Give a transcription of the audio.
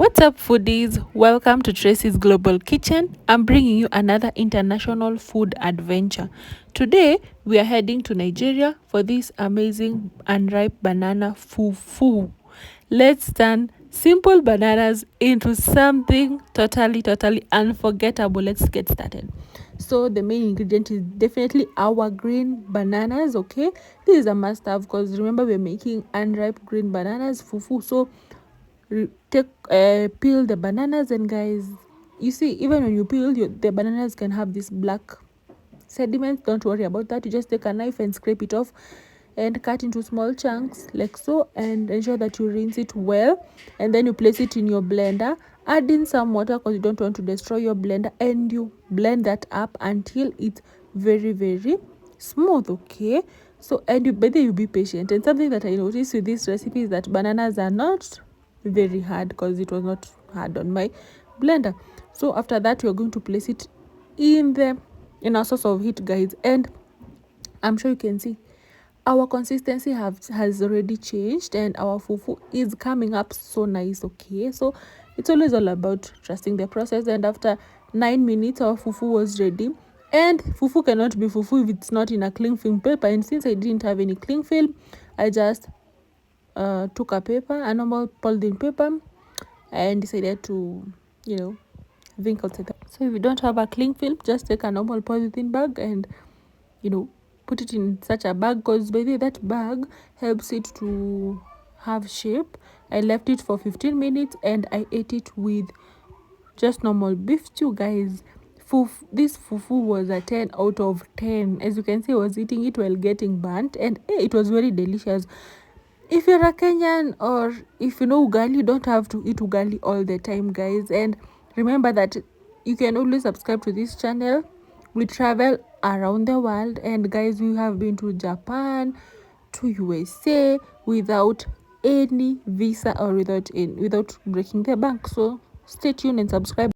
What's up, foodies? Welcome to Tracy's Global Kitchen. I'm bringing you another international food adventure. Today, we are heading to Nigeria for this amazing unripe banana fufu. Let's turn simple bananas into something totally unforgettable. Let's get started. So the main ingredient is definitely our green bananas. Okay, this is a must have because remember we're making unripe green bananas fufu. So peel the bananas, and guys, you see, even when you peel the bananas can have this black sediments. Don't worry about that. You just take a knife and scrape it off and cut into small chunks like so, and ensure that you rinse it well, and then you place it in your blender. Add in some water because you don't want to destroy your blender, and you blend that up until it's very smooth. Okay, so, and you better you be patient. And something that I noticed with this recipe is that bananas are not very hard because it was not hard on my blender. So after that, you're going to place it in a source of heat, guys, and I'm sure you can see our consistency has already changed, and our fufu is coming up so nice. Okay, so it's always all about trusting the process. And after 9 minutes, our fufu was ready. And fufu cannot be fufu if it's not in a cling film paper, and since I didn't have any cling film, I just took a normal polythene paper, and decided to think outside the. So if you don't have a cling film, just take a normal polythene bag and put it in such a bag, because by the way, that bag helps it to have shape. I left it for 15 minutes and I ate it with just normal beef stew, guys. This fufu was a 10 out of 10. As you can see, I was eating it while getting burnt, and it was very delicious. If you're a Kenyan, or if you know ugali, you don't have to eat ugali all the time, guys. And remember that you can always subscribe to this channel. We travel around the world, and guys, we have been to Japan, to USA without any visa, or without breaking the bank. So stay tuned and subscribe.